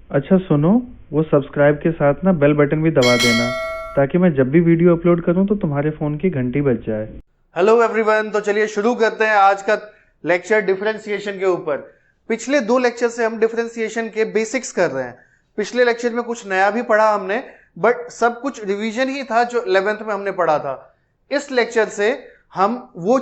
अच्छा सुनो, वो सब्सक्राइब के साथ ना बेल बटन भी दबा देना ताकि मैं जब भी वीडियो अपलोड करूं तो तुम्हारे फ़ोन की घंटी बज जाए। हेलो एवरीवन, तो चलिए शुरू करते हैं आज का लेक्चर डिफरेंशिएशन के ऊपर। पिछले 2 लेक्चर से हम डिफरेंशिएशन के बेसिक्स कर रहे हैं। पिछले लेक्चर में कुछ नया भी पढ़ा हमने, बट सब कुछ रिवीजन ही था जो 11th में हमने पढ़ा था। इस लेक्चर से हम वो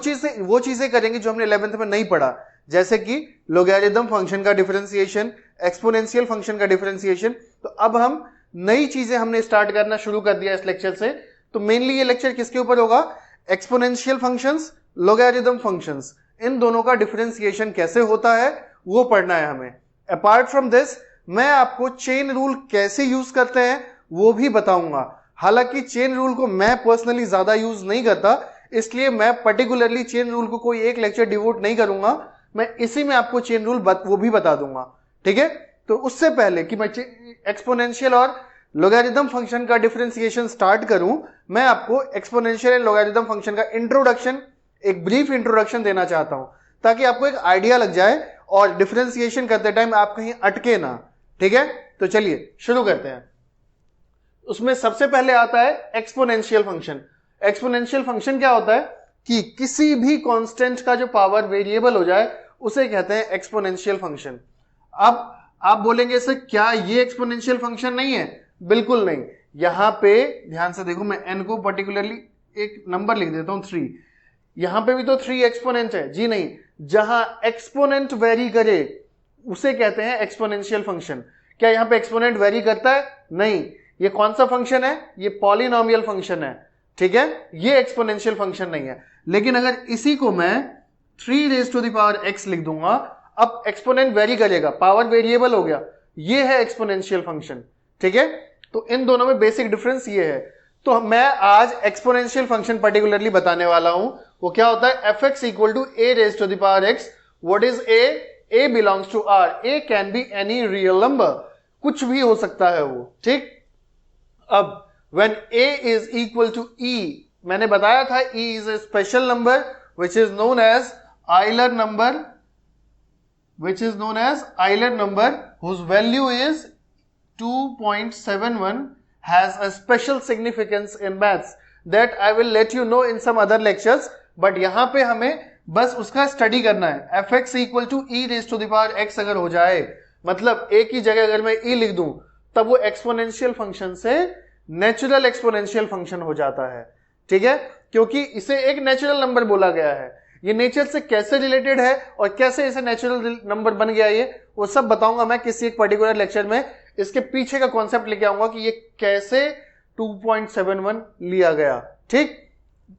चीजें करेंगे जो हमने 11th में नहीं पढ़ा, जैसे कि लोगैरिथम फंक्शन का डिफरेंशिएशन, एक्सपोनेंशियल फंक्शन का डिफरेंशिएशन। तो अब हम नई चीजें हमने स्टार्ट करना शुरू कर दिया इस लेक्चर से। तो मेनली ये लेक्चर किसके ऊपर होगा? एक्सपोनेंशियल फंक्शंस, लोगैरिथम फंक्शंस, इन दोनों का डिफरेंशिएशन कैसे होता है वो पढ़ना है हमें। अपार्ट फ्रॉम दिस मैं आपको चेन रूल कैसे यूज करते हैं वो भी बताऊंगा। हालांकि चेन रूल को मैं पर्सनली ज्यादा यूज नहीं करता, इसलिए मैं पर्टिकुलरली चेन रूल को कोई एक लेक्चर डिवोट नहीं करूंगा। मैं इसी में आपको चेन रूल वो भी बता दूंगा, ठीक है। तो उससे पहले कि मैं एक्सपोनेंशियल और लोगैरिथम फंक्शन का डिफरेंशिएशन स्टार्ट करूं, मैं आपको एक्सपोनेंशियल एंड लोगैरिथम फंक्शन का इंट्रोडक्शन, एक ब्रीफ इंट्रोडक्शन देना चाहता हूं ताकि आपको एक आइडिया लग जाए और डिफरेंशिएशन करते टाइम आप कहीं अटके ना, ठीक है। तो चलिए शुरू करते हैं। उसमें सबसे पहले आता है एक्सपोनेंशियल फंक्शन। एक्सपोनेंशियल फंक्शन क्या होता है कि किसी भी कांस्टेंट का जो पावर वेरिएबल हो जाए उसे कहते हैं एक्सपोनेंशियल फंक्शन। अब आप बोलेंगे सर क्या ये एक्सपोनेंशियल फंक्शन नहीं है? बिल्कुल नहीं। यहां पे ध्यान से देखो, मैं n को पर्टिकुलरली एक नंबर लिख देता हूं 3। यहां पे भी तो 3 एक्सपोनेंट है जी? नहीं, जहां एक्सपोनेंट वेरी करे उसे कहते हैं एक्सपोनेंशियल फंक्शन। क्या यहां पे एक्सपोनेंट वेरी करता है? नहीं। ये कौन सा फंक्शन है? ये पॉलिनोमियल फंक्शन है, ठीक है। ये एक्सपोनेंशियल फंक्शन नहीं है। लेकिन अगर इसी को मैं 3 raise to the power x लिख दूंगा, अब एक्सपोनेंट वेरी करेगा, पावर वेरिएबल हो गया, ये है एक्सपोनेंशियल फंक्शन, ठीक है। तो इन दोनों में बेसिक डिफरेंस ये है। तो मैं आज एक्सपोनेंशियल फंक्शन पर्टिकुलरली बताने वाला हूं। वो क्या होता है? fx equal to a raise to the power x। What is a belongs to r। a can be any real number, कुछ भी हो सकता है वो, ठीक। अब when a is equal to e, मैंने बताया था e is a special number which is known as Euler number, whose value is 2.71, has a special significance in maths that I will let you know in some other lectures, but यहां पे हमें बस उसका study करना है। fx equal to e raise to the power x अगर हो जाए, मतलब a की जगह अगर मैं e लिख दूं, तब वो एक्सपोनेंशियल फंक्शन से नेचुरल एक्सपोनेंशियल फंक्शन हो जाता है, ठीक है। क्योंकि इसे एक नेचुरल नंबर बोला गया है। ये नेचर से कैसे रिलेटेड है और कैसे इसे नेचुरल नंबर बन गया ये वो सब बताऊंगा मैं किसी एक पर्टिकुलर लेक्चर में। इसके पीछे का कॉन्सेप्ट लेके आऊंगा कि ये कैसे 2.71 लिया गया, ठीक।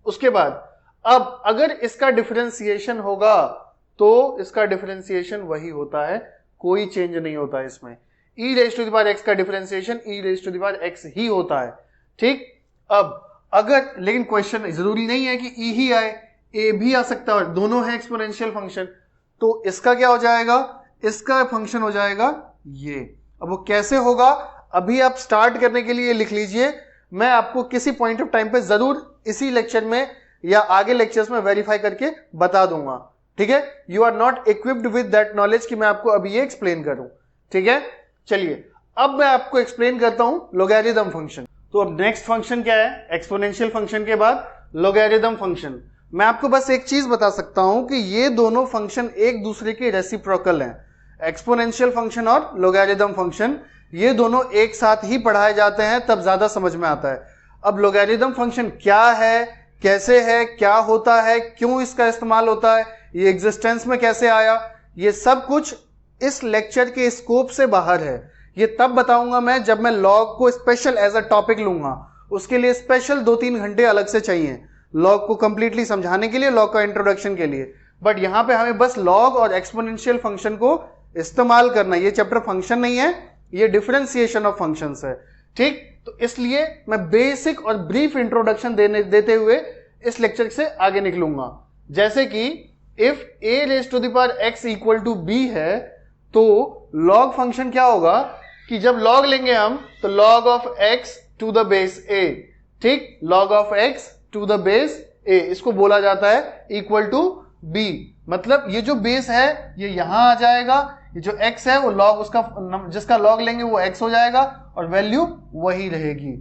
उसके बाद अब अगर इसका डिफरेंशिएशन होगा तो इसका डिफरेंशिएशन वही होता है, कोई चेंज नहीं होता है इसमें। e raise to the power x का differentiation e raise to the power x ही होता है, ठीक। अब अगर, लेकिन क्वेश्चन जरूरी नहीं है कि e ही आए, a भी आ सकता है, दोनों है एक्सपोनेंशियल फंक्शन। तो इसका क्या हो जाएगा? इसका फंक्शन हो जाएगा ये। अब वो कैसे होगा अभी आप स्टार्ट करने के लिए लिख लीजिए, मैं आपको किसी पॉइंट ऑफ टाइम पे जरूर इसी लेक्चर में या आगे लेक्चर्स में वेरीफाई करके बता दूंगा, ठीक है। You are not equipped with that knowledge कि मैं आपको अभी ये एक्सप्लेन करूं, ठीक है। चलिए अब मैं आपको एक्सप्लेन करता हूं लोगैरिथम फंक्शन। तो अब नेक्स्ट फंक्शन क्या है? एक्सपोनेंशियल फंक्शन के बाद लोगैरिथम फंक्शन। मैं आपको बस एक चीज बता सकता हूं कि ये दोनों फंक्शन एक दूसरे के रेसिप्रोकल हैं। एक्सपोनेंशियल फंक्शन और लोगैरिथम फंक्शन ये दोनों एक साथ ही पढ़ाए जाते हैं, तब ज्यादा समझ में आता है। अब लोगैरिथम फंक्शन क्या है, कैसे है, क्या होता है, क्यों इसका इस्तेमाल होता है, ये एग्जिस्टेंस में कैसे आया, ये सब कुछ इस लेक्चर के स्कोप से बाहर है। ये तब बताऊंगा मैं जब मैं लॉग को स्पेशल एज अ टॉपिक लूंगा। उसके लिए स्पेशल 2-3 घंटे अलग से चाहिए लॉग को कंप्लीटली समझाने के लिए, लॉग का इंट्रोडक्शन के लिए। बट यहां पे हमें बस लॉग और एक्सपोनेंशियल फंक्शन को इस्तेमाल करना है। ये चैप्टर फंक्शन नहीं है, ये डिफरेंशिएशन ऑफ फंक्शंस है, ठीक। तो इसलिए मैं बेसिक और ब्रीफ इंट्रोडक्शन देते हुए इस लेक्चर से आगे निकलूंगा। जैसे कि if a raise to the power x equal to b है, तो लॉग फंक्शन क्या होगा कि जब लॉग लेंगे हम तो log of x to the base a, ठीक। log of x to the base a इसको बोला जाता है इक्वल टू b। मतलब ये जो बेस है ये यहां आ जाएगा, ये जो x है वो लॉग उसका जिसका लॉग लेंगे वो x हो जाएगा और वैल्यू वही रहेगी।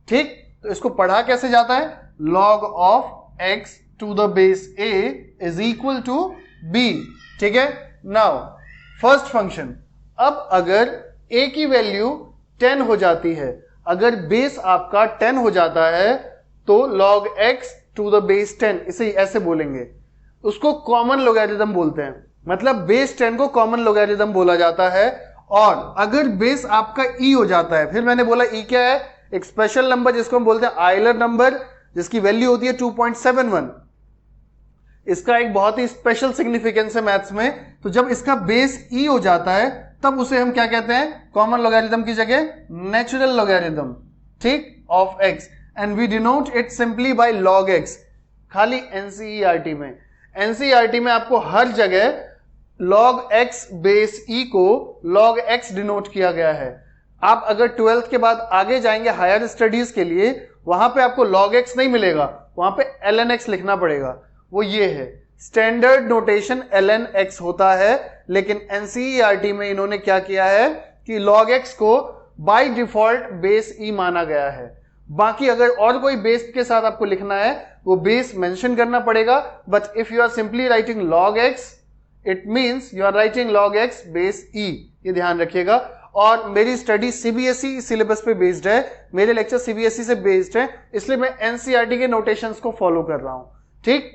ठीक, तो इसको पढ़ा कैसे जाता है, log of x to the base a is equal to b। ठीक है, नाउ फर्स्ट फंक्शन, अब अगर a की वैल्यू 10 हो जाती है, अगर बेस आपका 10 हो जाता है तो log x to the base 10, इसे ऐसे बोलेंगे, उसको कॉमन लोगैरिथम बोलते हैं, मतलब बेस 10 को कॉमन लोगैरिथम बोला जाता है। और अगर बेस आपका e हो जाता है, फिर मैंने बोला e क्या है, एक स्पेशल नंबर जिसको हम बोलते हैं आयलर नंबर, जिसकी वैल्यू होती है 2.71। इसका एक बहुत ही स्पेशल सिग्निफिकेंस है मैथ्स में। तो जब इसका बेस e हो जाता है तब उसे हम क्या कहते हैं, कॉमन लोगैरिथम की जगह नेचुरल लोगैरिथम, ठीक, of x, and we denote it simply by log x। खाली एनसीईआरटी में, एनसीईआरटी में आपको हर जगह log x बेस e को log x डिनोट किया गया है। आप अगर 12th के बाद आगे जाएंगे हायर स्टडीज के लिए, वहां पे आपको log x नहीं मिलेगा, वहां पे ln x लिखना पड़ेगा। वो ये है, स्टैंडर्ड नोटेशन ln x होता है, लेकिन एनसीईआरटी में इन्होंने क्या किया है कि log x को बाय डिफॉल्ट बेस e माना गया है। बाकी अगर और कोई बेस के साथ आपको लिखना है वो बेस मेंशन करना पड़ेगा, but if you are simply writing log x it means you are writing log x base e, ये ध्यान रखिएगा। और मेरी स्टडी सीबीएसई सिलेबस पे बेस्ड है, मेरे लेक्चर सीबीएसई से बेस्ड है, इसलिए मैं एनसीईआरटी के नोटेशंस को फॉलो कर रहा हूं। ठीक,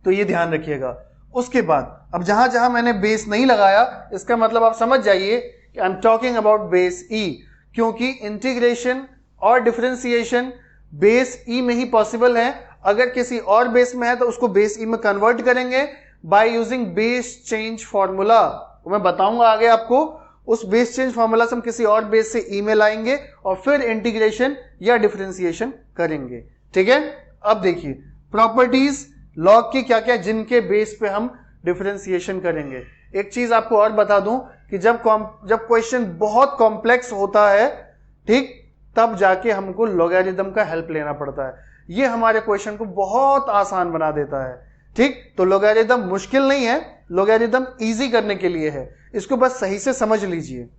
तो ये ध्यान रखिएगा। उसके बाद अब जहां जहां मैंने बेस नहीं लगाया, इसका मतलब आप समझ जाइए कि I am talking about base e, क्योंकि इंटीग्रेशन और डिफरेंशिएशन बेस e में ही पॉसिबल है। अगर किसी और बेस में है तो उसको बेस e में कन्वर्ट करेंगे by using base change formula. मैं बताऊंगा आगे आपको, उस बेस चेंज फॉर्मूला से हम किसी और बेस से e में लाएंगे और फिर इंटीग्रेशन या डिफरेंशिएशन करेंगे। ठीक है, अब देखिए प्रॉपर्टीज लॉग की क्या क्या, जिनके बेस पे हम डिफरेंशिएशन करेंगे। एक चीज आपको और बता दूं कि जब क्वेश्चन बहुत कॉम्प्लेक्स होता है, ठीक, तब जाके हमको लॉगरिथम का हेल्प लेना पड़ता है। ये हमारे क्वेश्चन को बहुत आसान बना देता है। ठीक, तो लॉगरिथम मुश्किल नहीं है, लॉगरिथम इजी करने के लिए है, इसको बस सही से समझ लीजिए।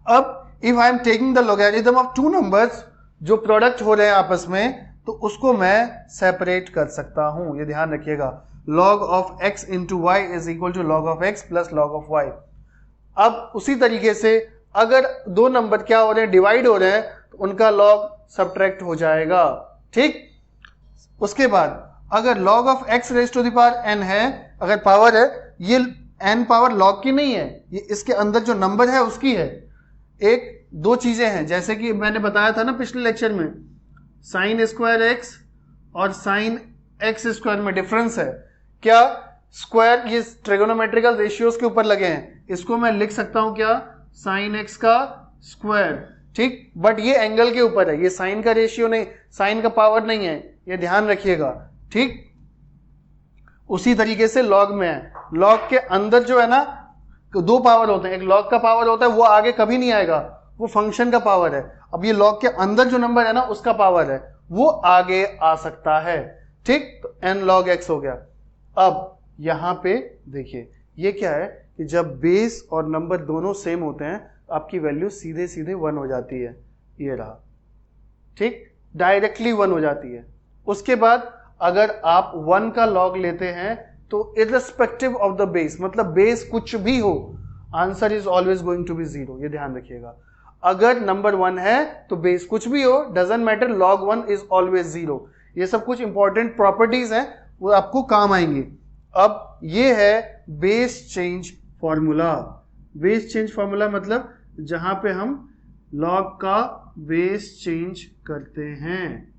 अब if I am taking the logarithm of two numbers जो प्रोडक्ट हो रहे हैं आपस में, तो उसको मैं सेपरेट कर सकता हूं, ये ध्यान रखिएगा। log of x into y is equal to log of x plus log of y। अब उसी तरीके से अगर दो नंबर क्या हो रहे हैं, डिवाइड हो रहे हैं, तो उनका log सब्ट्रैक्ट हो जाएगा। ठीक, उसके बाद अगर log of x raise to the power n है, अगर पावर है, ये n पावर log की नहीं है, ये इसके अंदर जो नंबर है उसकी है। एक दो चीजें हैं, जैसे कि मैंने बताया था ना पिछले लेक्चर में, साइन स्क्वायर x और साइन x स्क्वायर में डिफरेंस है क्या, स्क्वायर ये ट्रिगोनोमेट्रिकल रेशियोज के ऊपर लगे हैं, इसको मैं लिख सकता हूं क्या, साइन x का स्क्वायर। ठीक, बट ये एंगल के ऊपर है, ये साइन का रेशियो नहीं, साइन का पावर नहीं है, ये ध्यान रखिएगा। ठीक, उसी तरीके से लॉग में है, लॉग के अंदर जो है ना दो पावर होते हैं, एक लॉग का पावर होता है वो आगे कभी नहीं आएगा, वो फंक्शन का पावर है। अब ये लॉग के अंदर जो नंबर है ना उसका पावर है, वो आगे आ सकता है। ठीक, तो n log x हो गया। अब यहां पे देखिए ये क्या है कि जब बेस और नंबर दोनों सेम होते हैं आपकी वैल्यू सीधे सीधे 1 हो जाती है, ये रहा। ठीक, डायरेक्टली 1 हो जाती है। उसके बाद अगर आप 1 का लॉग लेते हैं तो इररिस्पेक्टिव ऑफ द बेस, मतलब बेस कुछ भी हो, answer is always going to be 0, ये ध्यान रखिएगा। अगर नंबर 1 है तो बेस कुछ भी हो, doesn't matter, log 1 is always 0। ये सब कुछ इंपॉर्टेंट प्रॉपर्टीज हैं, वो आपको काम आएंगी। अब ये है base change formula. Base change formula मतलब जहां पे हम log का बेस चेंज करते हैं।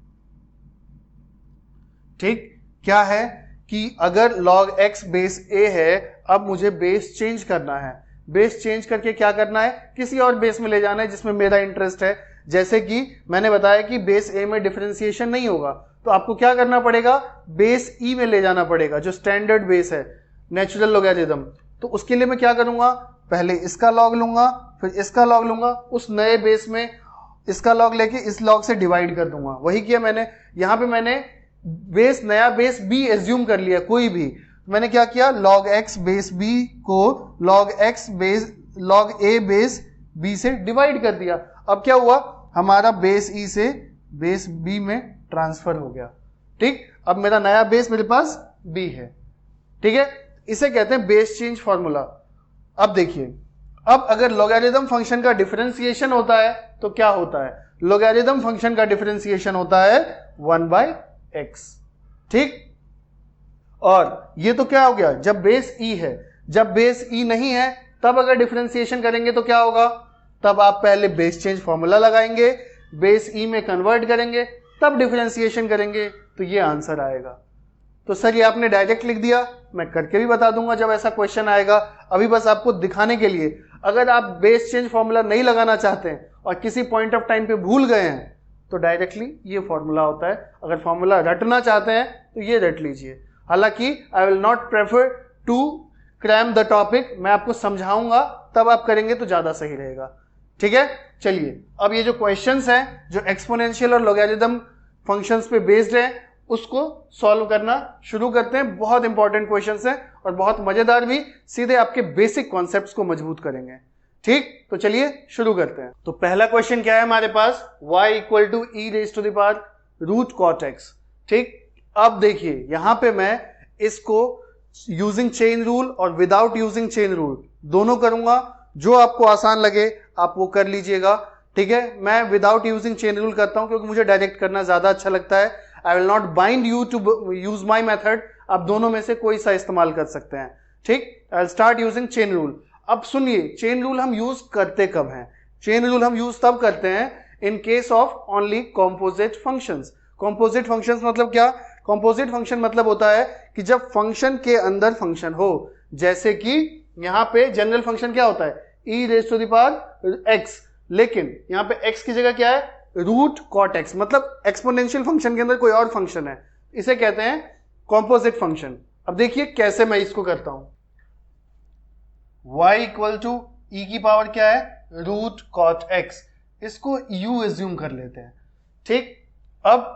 ठीक, क्या है कि अगर log x बेस a है, अब मुझे बेस चेंज करना है। बेस चेंज करके क्या करना है, किसी और बेस में ले जाना है जिसमें मेरा इंटरेस्ट है। जैसे कि मैंने बताया कि बेस a में डिफरेंशिएशन नहीं होगा, तो आपको क्या करना पड़ेगा, बेस e में ले जाना पड़ेगा, जो स्टैंडर्ड बेस है, नेचुरल लॉगरिथम। तो उसके लिए मैं क्या करूंगा, पहले इसका लॉग लूंगा, फिर इसका लॉग लूंगा, उस नए बेस में इसका लॉग लेके इस लॉग से डिवाइड कर दूंगा। वही किया मैंने, यहां पे मैंने बेस, नया बेस b एज्यूम कर लिया, कोई भी, मैंने क्या किया, log x बेस b को log a बेस b से डिवाइड कर दिया। अब क्या हुआ, हमारा बेस e से बेस b में ट्रांसफर हो गया। ठीक, अब मेरा नया बेस मेरे पास b है। ठीक है, इसे कहते हैं बेस चेंज फॉर्मूला। अब देखिए, अब अगर लॉगरिथम फंक्शन का डिफरेंशिएशन होता है तो क्या होता है, लॉगरिथम फंक्शन का डिफरेंशिएशन होता है 1/x। ठीक, और ये तो क्या हो गया, जब बेस e है, जब बेस e नहीं है तब अगर डिफरेंशिएशन करेंगे तो क्या होगा, तब आप पहले बेस चेंज फॉर्मूला लगाएंगे, बेस e में कन्वर्ट करेंगे, तब डिफरेंशिएशन करेंगे, तो ये आंसर आएगा। तो सर ये आपने डायरेक्ट लिख दिया, मैं करके भी बता दूंगा जब ऐसा क्वेश्चन आएगा। अभी बस आपको दिखाने के लिए, अगर आप बेस चेंज फॉर्मूला नहीं लगाना चाहते हैं और किसी पॉइंट ऑफ टाइम पे भूल गए हैं तो डायरेक्टली ये फॉर्मूला होता है। अगर फॉर्मूला रटना चाहते हैं तो ये रट लीजिए। हालांकि I will not prefer to cram the topic, मैं आपको समझाऊंगा तब आप करेंगे तो ज्यादा सही रहेगा। ठीक है, चलिए अब ये जो क्वेश्चंस हैं जो एक्सपोनेंशियल और लॉगरिथम फंक्शंस पे बेस्ड है उसको सॉल्व करना शुरू करते हैं। बहुत इंपॉर्टेंट क्वेश्चंस हैं और बहुत मजेदार भी, सीधे आपके बेसिक कॉन्सेप्ट्स को मजबूत करेंगे। ठीक, तो चलिए शुरू करते हैं। तो पहला क्वेश्चन क्या है हमारे पास, y = e⁻√cot x। ठीक, अब देखिए यहां पे मैं इसको यूजिंग चेन रूल और विदाउट यूजिंग चेन रूल दोनों करूंगा, जो आपको आसान लगे आप वो कर लीजिएगा। ठीक है, मैं विदाउट यूजिंग चेन रूल करता हूं क्योंकि मुझे डायरेक्ट करना ज्यादा अच्छा लगता है। I will not bind you to use my method, आप दोनों में से कोई सा इस्तेमाल कर सकते हैं। ठीक, I will start using chain rule. अब सुनिए, चेन रूल हम यूज करते कब हैं, चेन रूल हम यूज तब करते हैं in case of only composite functions. Composite functions मतलब क्या, कॉम्पोजिट फंक्शन मतलब होता है कि जब फंक्शन के अंदर फंक्शन हो, जैसे कि यहां पे जनरल फंक्शन क्या होता है e⁻x, लेकिन यहां पे x की जगह क्या है √cot x, मतलब एक्सपोनेंशियल फंक्शन के अंदर कोई और फंक्शन है, इसे कहते हैं कॉम्पोजिट फंक्शन। अब देखिए कैसे मैं इसको करता हूं, y = e क्या है √cot x, इसको u एज्यूम कर लेते हैं। ठीक, अब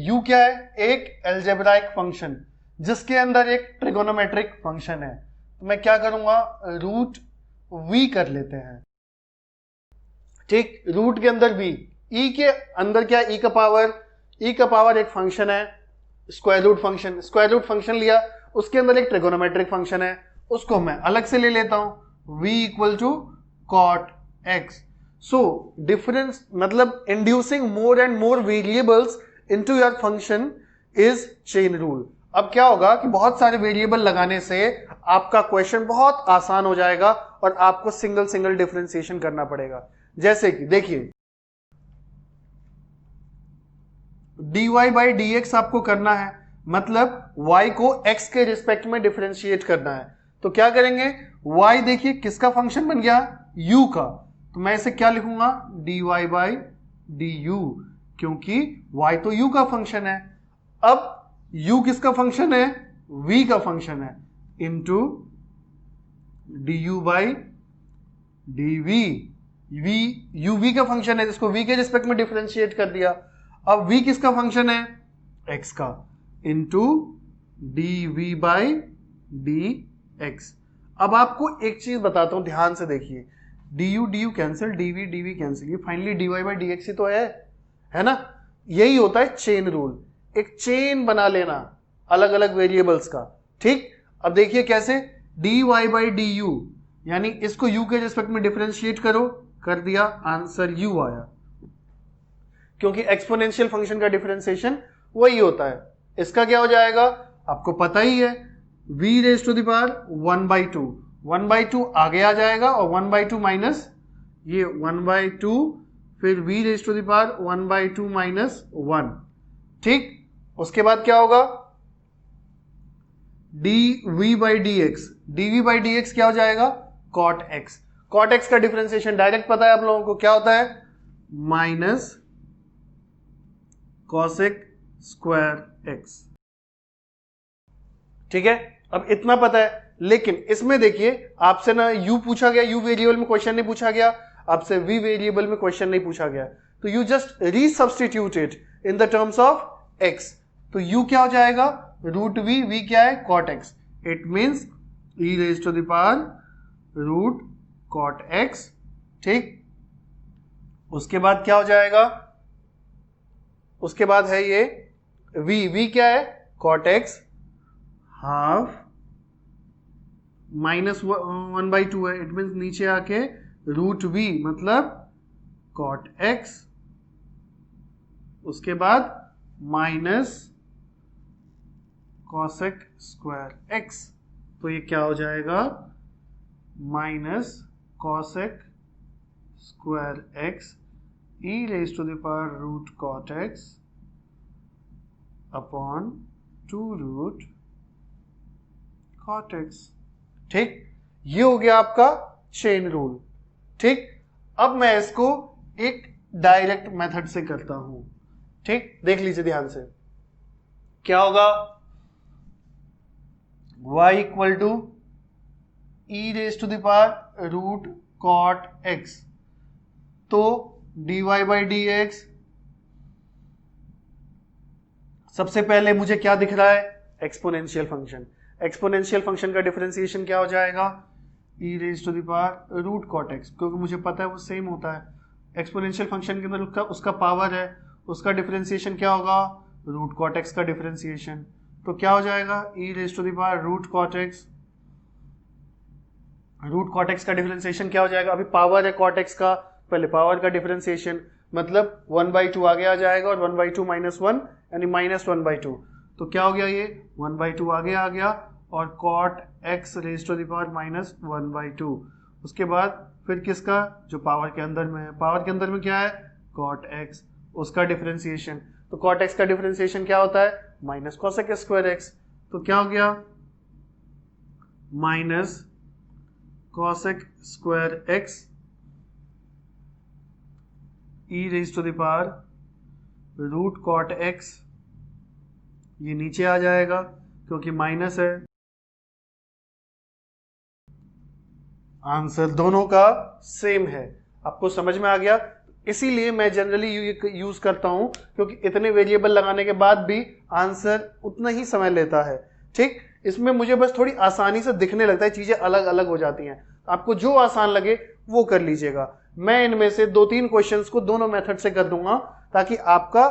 u क्या है, एक एल्जेब्राइक फंक्शन जिसके अंदर एक ट्रिगोनोमेट्रिक फंक्शन है, तो मैं क्या करूंगा √v कर लेते हैं। ठीक, रूट के अंदर v, e के अंदर क्या e का पावर एक फंक्शन है, square root function, square root function लिया, उसके अंदर एक ट्रिगोनोमेट्रिक फंक्शन है, उसको मैं अलग से ले लेता हूं v = cot x। So difference मतलब inducing more and more variables into your function is chain rule. अब क्या होगा कि बहुत सारे वेरिएबल लगाने से आपका क्वेश्चन बहुत आसान हो जाएगा और आपको सिंगल डिफरेंशिएशन करना पड़ेगा। जैसे कि देखिए dy/dx आपको करना है, मतलब y को x के रिस्पेक्ट में डिफरेंशिएट करना है, तो क्या करेंगे, y देखिए किसका फंक्शन बन गया, u का, तो मैं इसे क्या लिखूंगा dy/du, क्योंकि y तो u का फंक्शन है। अब u किसका फंक्शन है, v का फंक्शन है, इंटू du/dv, u v का फंक्शन है जिसको v के रिस्पेक्ट में डिफरेंशिएट कर दिया। अब v किसका फंक्शन है, x का, इंटू dv/dx। अब आपको एक चीज बताता हूं, ध्यान से देखिए, du कैंसिल, dv कैंसिल, ये फाइनली dy/dx ही तो है ना। यही होता है चेन रूल, एक चेन बना लेना अलग अलग वेरिएबल्स का। ठीक, अब देखिए कैसे, dy/du यानी इसको u के रिस्पेक्ट में डिफरेंशिएट करो, कर दिया, आंसर u आया, क्योंकि एक्सपोनेंशियल फंक्शन का डिफरेंशिएशन वही होता है। इसका क्या हो जाएगा, आपको पता ही है, v⁻1/2, 1/2 आगे आ जाएगा और 1/2 माइनस ये 1/2, फिर v⁻1/2 - 1। ठीक, उसके बाद क्या होगा, dv/dx क्या हो जाएगा, cot x। cot x का डिफरेंशिएशन डायरेक्ट पता है आप लोगों को, क्या होता है, माइनस cosec स्क्वायर x। ठीक है, अब इतना पता है, लेकिन इसमें देखिए आपसे ना u पूछा गया, u वेरिएबल में क्वेश्चन नहीं पूछा गया, आपसे v वेरिएबल में क्वेश्चन नहीं पूछा गया, तो you just resubstitute it in the terms of x। तो u क्या हो जाएगा, रूट वी, वी क्या है cot x, it means e raise to the power root cot x. ठीक, उसके बाद क्या हो जाएगा, उसके बाद है ये v, v क्या है कॉट एक्स हाफ माइनस 1/2 है, इट मीन्स नीचे आके रूट v मतलब कॉट एक्स, उसके बाद माइनस कॉसेक स्क्वायर एक्स, तो ये क्या हो जाएगा minus cosec square x e raise to the power root cot x upon 2 root cot x. ठीक, ये हो गया आपका चेन रूल। ठीक, अब मैं इसको एक डायरेक्ट मेथड से करता हूं। ठीक, देख लीजिए ध्यान से, क्या होगा y equal to e raise to the power root cot x, तो dy बाई डी एक्स, सबसे पहले मुझे क्या दिख रहा है एक्सपोनेंशियल फंक्शन, एक्सपोनेंशियल फंक्शन का डिफरेंशिएशन क्या हो जाएगा e raise to the power root cot x, क्योंकि मुझे पता है वो सेम होता है। एक्सपोनेंशियल फंक्शन के अंदर उसका पावर है, उसका डिफरेंशिएशन क्या होगा रूट कॉट एक्स का डिफरेंशिएशन, तो क्या हो जाएगा e raise to the power root cot x, root cot x का डिफरेंशिएशन क्या हो जाएगा, अभी पावर है कॉट एक्स का, पहले पावर का डिफरेंशिएशन मतलब 1/2 आगे आ जाएगा और 1/2 माइनस 1 यानी माइनस 1/2, तो क्या हो गया ये 1/2 आगे आ गया और cot x raise to the power minus 1/2, उसके बाद फिर किसका जो पावर के अंदर में है, पावर के अंदर में क्या है कॉट एक्स, उसका डिफरेंशिएशन, तो कॉट एक्स का डिफरेंशिएशन क्या होता है माइनस कॉसेक स्क्वायर एक्स, तो क्या हो गया minus cosec square x e raise to the power root cot x, ये नीचे आ जाएगा क्योंकि माइनस है। आंसर दोनों का सेम है, आपको समझ में आ गया, इसीलिए मैं जनरली यूज करता हूं क्योंकि इतने वेरिएबल लगाने के बाद भी आंसर उतना ही समय लेता है। ठीक, इसमें मुझे बस थोड़ी आसानी से दिखने लगता है, चीजें अलग अलग हो जाती हैं, आपको जो आसान लगे वो कर लीजिएगा। मैं इनमें से 2-3 क्वेश्चंस को दोनों मेथड से कर दूंगा ताकि आपका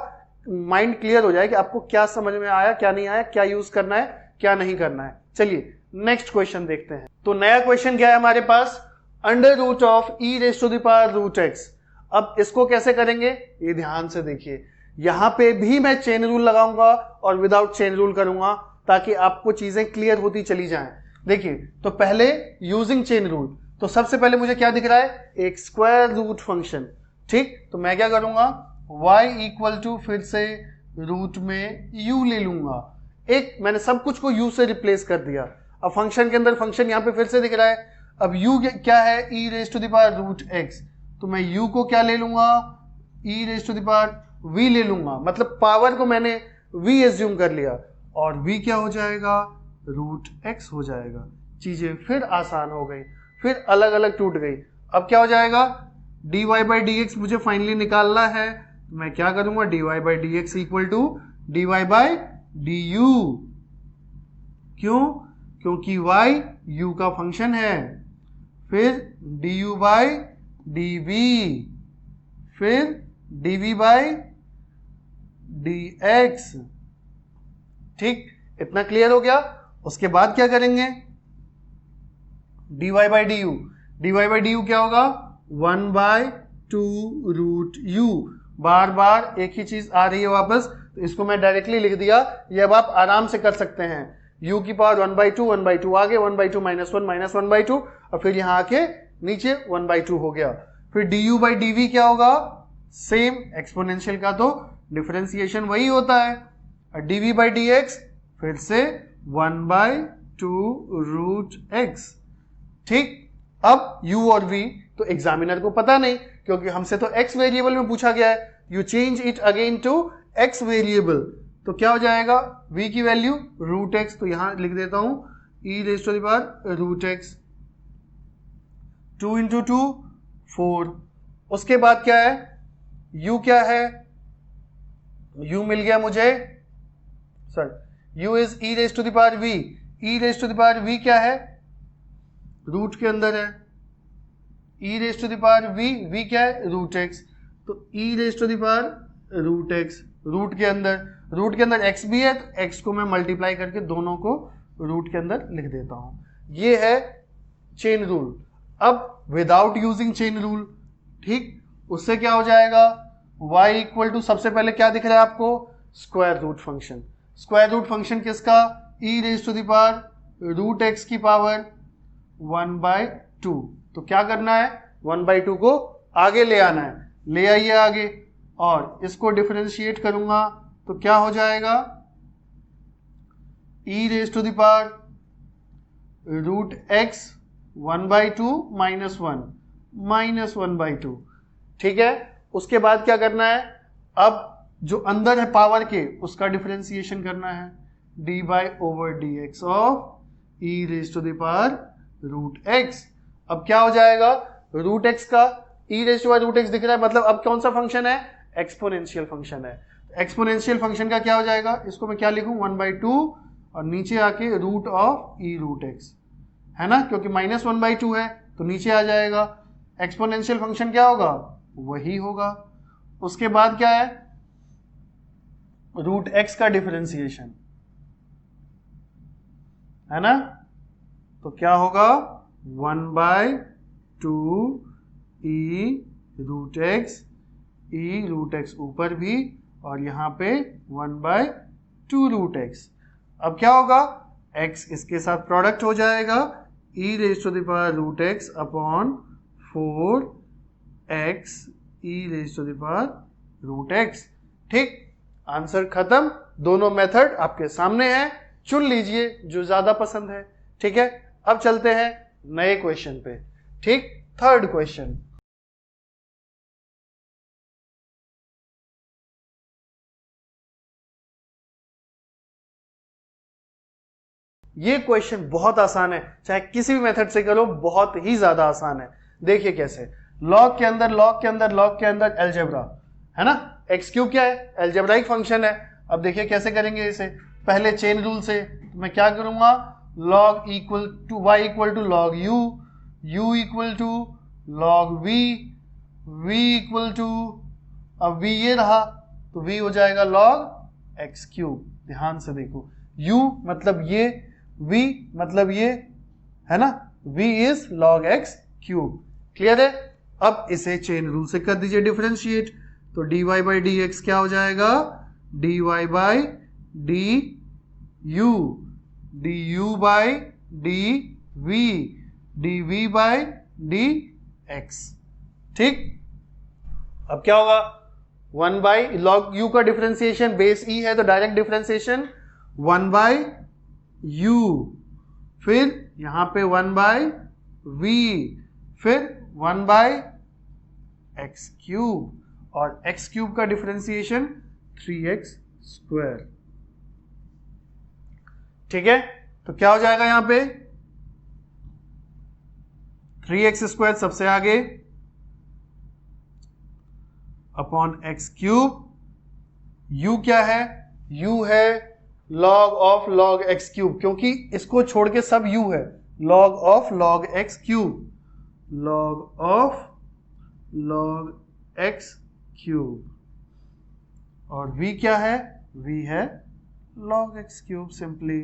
माइंड क्लियर हो जाए कि आपको क्या समझ में आया क्या नहीं आया, क्या यूज करना है क्या नहीं करना है। चलिए नेक्स्ट क्वेश्चन देखते हैं। तो नया क्वेश्चन क्या है हमारे पास, under root of e raise to the power root x. अब इसको कैसे करेंगे ये ध्यान से देखिए, यहां पे भी मैं चेन रूल लगाऊंगा और विदाउट चेन रूल करूंगा ताकि आपको चीजें क्लियर होती चली जाएं। देखिए, तो पहले यूजिंग चेन रूल, तो सबसे पहले मुझे क्या दिख रहा है एक स्क्वायर रूट फंक्शन। ठीक, तो मैं क्या करूंगा y इक्वल टू फिर से रूट में u ले लूंगा, एक मैंने सब कुछ को u से रिप्लेस कर दिया। अब फंक्शन के अंदर फंक्शन यहां पे फिर से दिख रहा है, अब u क्या है e raise to the power root x, तो मैं u को क्या ले लूंगा e raise to the power v ले लूंगा, मतलब पावर को मैंने v एज्यूम कर लिया और v क्या हो जाएगा रूट x हो जाएगा। चीजें फिर आसान हो गई, फिर अलग अलग टूट गई। अब क्या हो जाएगा dy बाई डी एक्स मुझे फाइनली निकालना है, मैं क्या करूंगा dy by d x equal to dy by d u, क्यों क्योंकि y u का फंक्शन है, फिर du बाई dv, फिर dv बाई dx। ठीक, इतना क्लियर हो गया। उसके बाद क्या करेंगे dy by d you, dy by d you क्या होगा 1/2 रूट यू, बार बार एक ही चीज आ रही है वापस, तो इसको मैं डायरेक्टली लिख दिया, ये अब आप आराम से कर सकते हैं। u की पावर 1/2 आगे 1/2 माइनस 1 माइनस 1/2 और फिर यहां आके नीचे 1/2 हो गया। फिर du बाई dv क्या होगा सेम, एक्सपोनेंशियल का तो डिफरेंशिएशन वही होता है, और dv बाई dx फिर से 1/2 रूट x। ठीक, अब u और v तो एग्जामिनर को पता नहीं क्योंकि हमसे तो x वेरिएबल में पूछा गया है, you change it again to x variable, तो क्या हो जाएगा v की वैल्यू रूट x, तो यहां लिख देता हूं e raise to the power root x, 2 into 2 4। उसके बाद क्या है u क्या है, u मिल गया मुझे, sir u is e raise to the power v, e raise to the power v क्या है, रूट के अंदर है, e raise to the power v क्या है, रूट x, तो e raise to the power root x, root के अंदर x भी है, तो x को मैं मल्टीप्लाई करके दोनों को रूट के अंदर लिख देता हूं। ये है चेन रूल। अब विदाउट यूजिंग चेन रूल, ठीक, उससे क्या हो जाएगा, y इक्वल टू, सबसे पहले क्या दिख रहा है आपको, square root function. Square root function किसका, e raise to the power root x की पावर 1/2। तो क्या करना है, 1/2 को आगे ले आना है, ले आइए आगे, और इसको डिफरेंशिएट करूंगा तो क्या हो जाएगा, e raise to the power root x 1/2 -1/2। ठीक है, उसके बाद क्या करना है, अब जो अंदर है पावर के उसका डिफरेंशिएशन करना है, dy/dx of e raise to the power root x। अब क्या हो जाएगा, रूट x का e raise to power root x दिख रहा है, मतलब अब कौन सा फंक्शन है, एक्सपोनेंशियल फंक्शन है। एक्सपोनेंशियल फंक्शन का क्या हो जाएगा, इसको मैं क्या लिखूं, 1/2 और नीचे आके root of e root x, है ना, क्योंकि -1/2 है तो नीचे आ जाएगा। एक्सपोनेंशियल फंक्शन क्या होगा, वही होगा। उसके बाद क्या है, रूट x का डिफरेंशिएशन, है ना, तो क्या होगा, 1/2 e रूट x ऊपर भी और यहां पे 1/2 रूट x। अब क्या होगा, x इसके साथ प्रोडक्ट हो जाएगा, e raise to the power root x upon 4x e raise to the power root x। ठीक, आंसर खत्म। दोनों मेथड आपके सामने है, चुन लीजिए जो ज्यादा पसंद है। ठीक है, अब चलते हैं नए क्वेश्चन पे। ठीक, थर्ड क्वेश्चन, ये क्वेश्चन बहुत आसान है, चाहे किसी भी मेथड से करो, बहुत ही ज्यादा आसान है। देखिए कैसे, लॉग के अंदर अलजेब्रा, है ना, एक्स क्यूब क्या है, अलजेब्राइक फंक्शन है। अब देखिए कैसे करेंगे इसे, पहले चेन रूल से, तो मैं क्या करूंगा, log equal to y equal to log u equal to log v equal to, अब v ये रहा तो v हो जाएगा लॉग x क्यूब। ध्यान से देखो, u मतलब ये, v मतलब ये, है ना, v is log x cube. Clear है। अब इसे चेन रूल से कर दीजिए डिफरेंशिएट, तो dy/dx क्या हो जाएगा, dy/du, du/dv, dv/dx। ठीक, अब क्या होगा, 1/log u का डिफरेंशिएशन बेस e है तो डायरेक्ट डिफरेंशिएशन 1/u, फिर यहां पे 1/v, फिर 1/x क्यूब, और x क्यूब का डिफरेंशिएशन 3x स्क्वायर। ठीक है, तो क्या हो जाएगा यहां पे, 3x स्क्वायर सबसे आगे अपॉन x क्यूब, u क्या है, u है log of log x cube, क्योंकि इसको छोड़ के सब u है, log of log x cube, log of log x cube, और v क्या है, v है log x क्यूब सिंपली।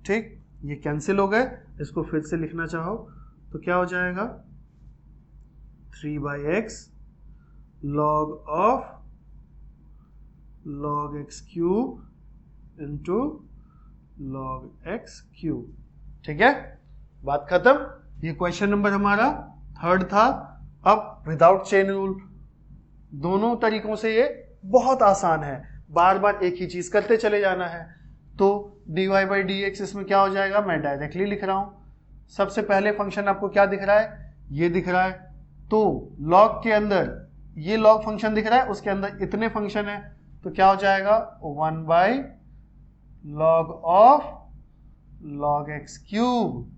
ठीक, ये कैंसिल हो गए, इसको फिर से लिखना चाहो तो क्या हो जाएगा, 3/x log of log x cube into log x cube. ठीक है, बात खत्म। ये क्वेश्चन नंबर हमारा थर्ड था। अब विदाउट चेन रूल, दोनों तरीकों से ये बहुत आसान है, बार बार एक ही चीज करते चले जाना है। तो dy/dx इसमें क्या हो जाएगा, मैं डायरेक्टली लिख रहा हूं। सबसे पहले फंक्शन आपको क्या दिख रहा है, ये दिख रहा है, तो log के अंदर ये log फंक्शन दिख रहा है, उसके अंदर इतने फंक्शन है, तो क्या हो जाएगा, 1/log of log x cube.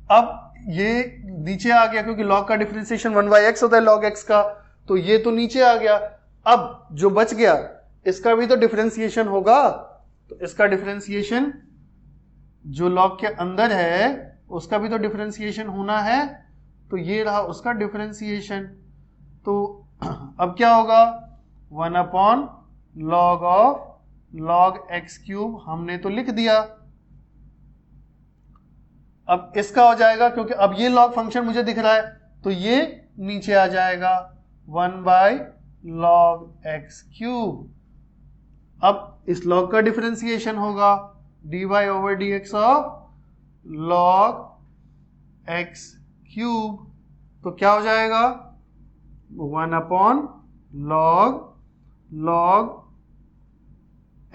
अब ये नीचे आ गया, क्योंकि log का डिफरेंशिएशन 1/x होता है log x का, तो ये तो नीचे आ गया। अब जो बच गया, इसका भी तो डिफरेंशिएशन होगा, तो इसका डिफरेंशिएशन जो लॉग के अंदर है उसका भी तो डिफरेंशिएशन होना है, तो ये रहा उसका डिफरेंशिएशन। तो अब क्या होगा, 1 upon log of log x cube हमने तो लिख दिया। अब इसका हो जाएगा, क्योंकि अब ये लॉग फंक्शन मुझे दिख रहा है तो ये नीचे आ जाएगा 1 बाय लॉग एक्स क्यूब। अब इस लॉग का डिफरेंशिएशन होगा dy over dx of log x cube, तो क्या हो जाएगा 1 upon log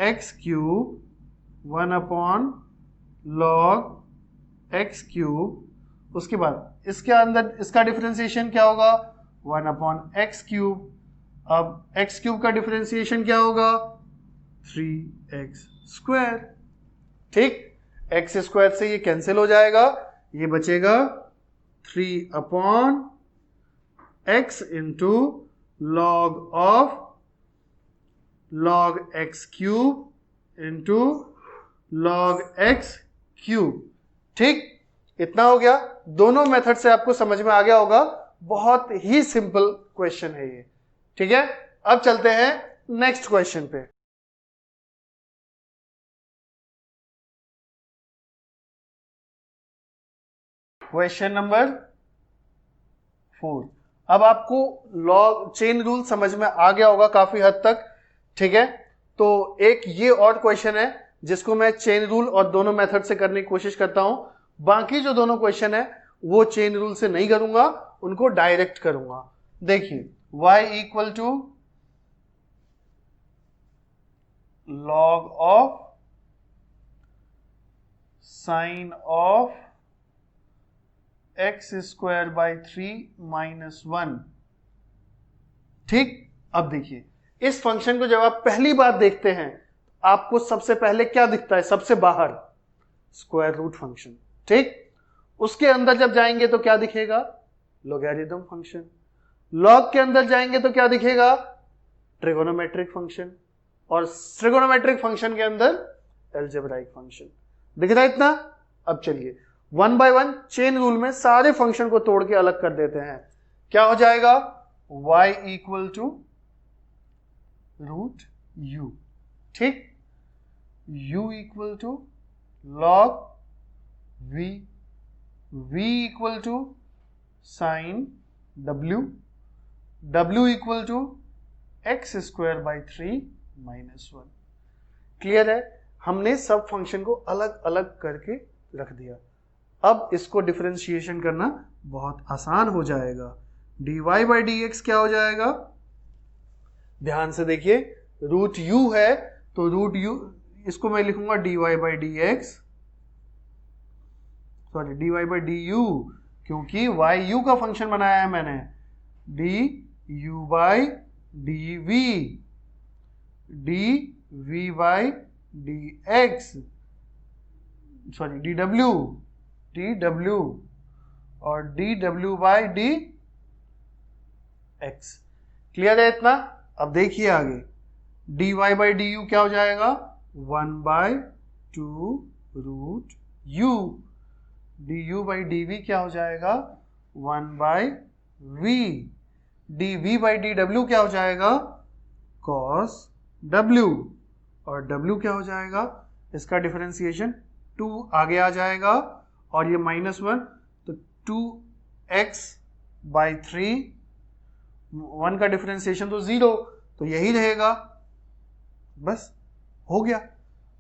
x cube 1 upon log x cube. उसके बाद इसके अंदर इसका डिफरेंशिएशन क्या होगा 1 अपॉन एक्स क्यूब। अब एक्स क्यूब का डिफरेंशिएशन क्या होगा 3x स्क्वायर। ठीक, एक्स स्क्वायर से ये कैंसिल हो जाएगा, ये बचेगा 3 upon x into log of log x cube into log x cube. ठीक, इतना हो गया। दोनों मेथड से आपको समझ में आ गया होगा, बहुत ही सिंपल क्वेश्चन है ये। ठीक है, अब चलते हैं नेक्स्ट क्वेश्चन पे। Question number 4। अब आपको लॉग चेन रूल समझ में आ गया होगा काफी हद तक। ठीक है, तो एक ये और क्वेश्चन है जिसको मैं चेन रूल और दोनों मेथड से करने की कोशिश करता हूं। बाकी जो दोनों क्वेश्चन है वो चेन रूल से नहीं करूंगा, उनको डायरेक्ट करूंगा। देखिए, y equal to log of sine of x square by 3 minus 1। ठीक, अब देखिए इस फंक्शन को जब आप पहली बार देखते हैं आपको सबसे पहले क्या दिखता है, सबसे बाहर स्क्वायर रूट फंक्शन। ठीक, उसके अंदर जब जाएंगे तो क्या दिखेगा, लॉगरिथम फंक्शन। लॉग के अंदर जाएंगे तो क्या दिखेगा, ट्रिगोनोमेट्रिक फंक्शन, और ट्रिगोनोमेट्रिक फंक्शन के अंदर अलजेब्राइक फंक्शन। दिख रहा है इतना। अब चलिए 1 बाय 1 चेन रूल में सारे फंक्शन को तोड़ के अलग कर देते हैं। क्या हो जाएगा, y equal to root u। ठीक, u equal to log v, v equal to sine w, w equal to x square by 3 minus 1। Clear है, हमने सब फंक्शन को अलग अलग करके रख दिया। अब इसको डिफरेंशिएशन करना बहुत आसान हो जाएगा। dy बाई dx क्या हो जाएगा, ध्यान से देखिए, रूट u है तो रूट u, इसको मैं लिखूंगा dy by dx, sorry dy by du, क्योंकि y u का फंक्शन बनाया है मैंने, du by dv, dv by dx, sorry dw और dw बाई dx। क्लियर है इतना। अब देखिए आगे, dy बाई du क्या हो जाएगा, 1 by 2 root u, du by dv क्या हो जाएगा, 1 by v, dv by dw क्या हो जाएगा, cos w, और w क्या हो जाएगा, इसका डिफरेंशिएशन 2 आगे आ जाएगा, और ये -1 तो 2x बाई 3, 1 का डिफरेंशिएशन तो 0, तो यही रहेगा। बस हो गया।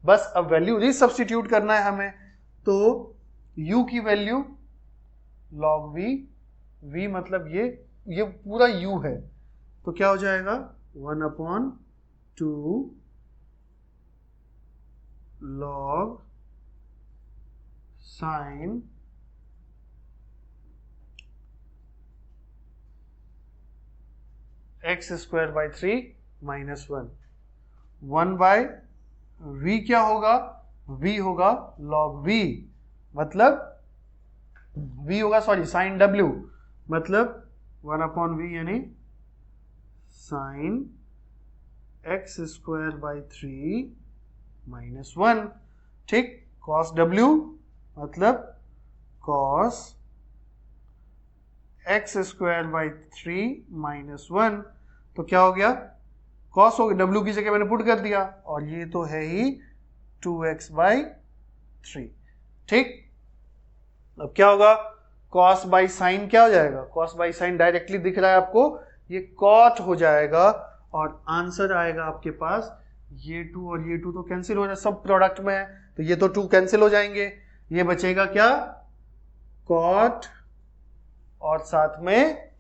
बस अब वैल्यू रीसब्स्टिट्यूट करना है हमें, तो u की वैल्यू log v मतलब ये पूरा u है, तो क्या हो जाएगा 1 upon 2 log sine x square by 3 minus 1 by v क्या होगा, v होगा log v, मतलब v होगा, सॉरी साइन w, मतलब 1 अपॉन v यानी sign x square by 3 minus 1। ठीक, कॉस डब्ल्यू मतलब cos x square by 3 minus 1। तो क्या हो गया, कॉस हो गया, डब्ल्यू की जगह मैंने पुट कर दिया, और ये तो है ही 2x बाई 3। ठीक, अब क्या होगा, कॉस बाई साइन क्या हो जाएगा, कॉस बाई साइन डायरेक्टली दिख रहा है आपको, ये कॉट हो जाएगा, और आंसर आएगा आपके पास ये 2 और ये 2 तो कैंसिल हो जाए, सब प्रोडक्ट में है तो ये तो 2 कैंसिल हो जाएंगे, ये बचेगा क्या, कॉट और साथ में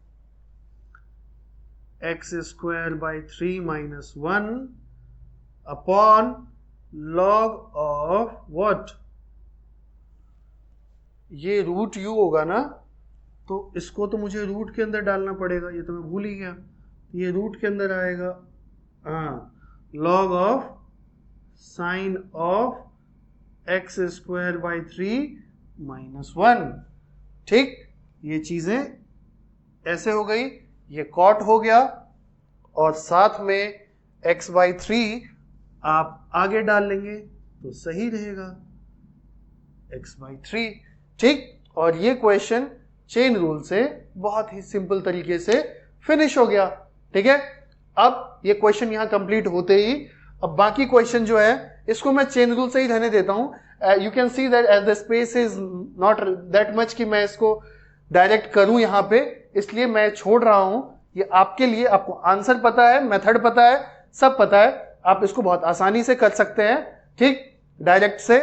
x square by 3 minus 1 upon log of what, ये रूट यू होगा ना, तो इसको तो मुझे रूट के अंदर डालना पड़ेगा, ये तो मैं भूल ही गया, ये रूट के अंदर आएगा, हाँ, log of sine of x square by 3 minus 1। ठीक, ये चीजें ऐसे हो गई, ये कॉट हो गया, और साथ में x बाई 3 आप आगे डाल लेंगे तो सही रहेगा, x बाई 3। ठीक, और ये क्वेश्चन चेन रूल से बहुत ही सिंपल तरीके से फिनिश हो गया। ठीक है, अब ये क्वेश्चन यहां कंप्लीट होते ही अब बाकी क्वेश्चन जो है इसको मैं चेन रूल से ही रहने देता हूं। You can see that as the space is not that much कि मैं इसको डायरेक्ट करूं यहां पे, इसलिए मैं छोड़ रहा हूं। ये आपके लिए, आपको आंसर पता है, मेथड पता है, सब पता है, आप इसको बहुत आसानी से कर सकते हैं। ठीक, डायरेक्ट से।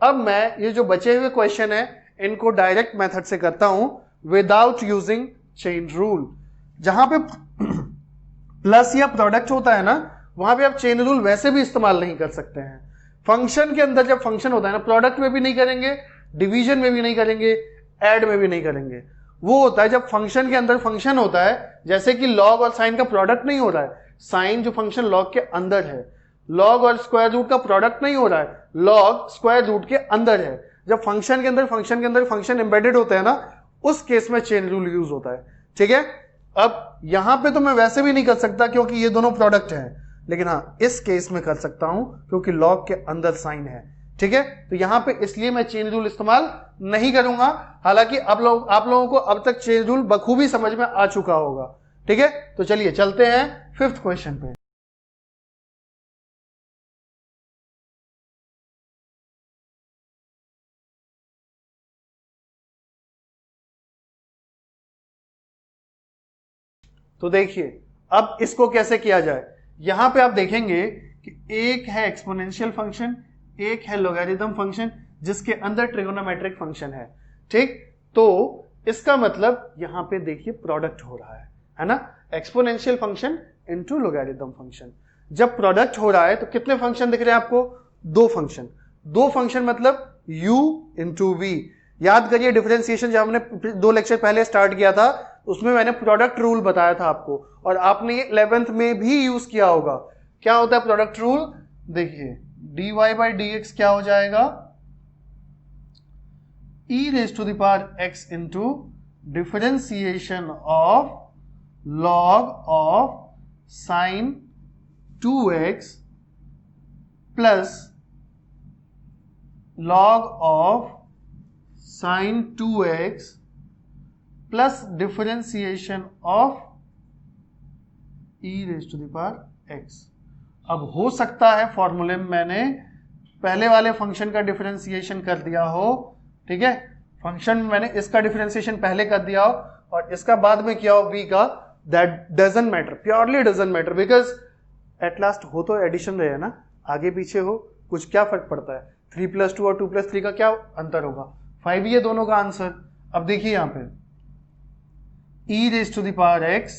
अब मैं ये जो बचे हुए क्वेश्चन है इनको डायरेक्ट मेथड से करता हूं विदाउट यूजिंग चेन रूल। जहां पे प्लस या प्रोडक्ट होता है ना, वहां पे आप चेन रूल वैसे भी इस्तेमाल नहीं कर सकते हैं। फंक्शन के अंदर जब फंक्शन होता है ना, प्रोडक्ट में भी नहीं करेंगे, डिवीजन में भी नहीं करेंगे, ऐड में भी नहीं करेंगे। वो होता है जब फंक्शन के अंदर फंक्शन होता है, जैसे कि लॉग और साइन का प्रोडक्ट नहीं हो रहा है, साइन जो फंक्शन लॉग के अंदर है, लॉग और स्क्वायर रूट का प्रोडक्ट नहीं हो रहा है, लॉग स्क्वायर रूट के अंदर है। जब फंक्शन के अंदर फंक्शन एम्बेडेड होता है ना, उस केस में चेन रूल यूज होता है। ठीक है, अब यहां पे तो मैं वैसे भी नहीं कर सकता क्योंकि ये दोनों प्रोडक्ट हैं, लेकिन हाँ इस केस में कर सकता हूं क्योंकि लॉग के अंदर साइन है। ठीक है, तो यहां पे इसलिए मैं चेन रूल इस्तेमाल नहीं करूंगा, हालांकि आप लोगों को अब तक चेन रूल बखूबी समझ में आ चुका होगा। ठीक है, तो चलिए चलते हैं 5th क्वेश्चन पे। तो देखिए अब इसको कैसे किया जाए। यहां पे आप देखेंगे कि एक है एक्सपोनेंशियल फंक्शन, एक है लोगैरिथम फंक्शन, जिसके अंदर ट्रिगोनोमेट्रिक फंक्शन है। ठीक, तो इसका मतलब यहां पे देखिए प्रोडक्ट हो रहा है ना, exponential function into logarithm function. जब प्रोडक्ट हो रहा है तो कितने फंक्शन दिख रहे हैं आपको, दो फंक्शन मतलब u इंटू v। याद करिए डिफरेंशिएशन जब हमने 2 लेक्चर पहले स्टार्ट किया था उसमें मैंने प्रोडक्ट रूल बताया था आपको, और आपने ये 11th में भी यूज किया होगा। क्या होता है प्रोडक्ट रूल, देखिए dy बाई dx क्या हो जाएगा, e raise to the power x into differentiation of log of sine 2x plus log of sine 2x plus differentiation of e raise to the power x। अब हो सकता है फॉर्मूले में मैंने पहले वाले फंक्शन का डिफरेंशिएशन कर दिया हो, ठीक है, फंक्शन में मैंने इसका डिफरेंशिएशन पहले कर दिया हो और इसका बाद में किया हो v का, that doesn't matter, purely doesn't matter, because at last हो तो एडिशन रहे ना, आगे पीछे हो कुछ क्या फर्क पड़ता है, 3+2 और 2+3 का क्या अंतर होगा, 5 ही है दोनों का आंसर। अब देखिए यहां पे e raise to the power x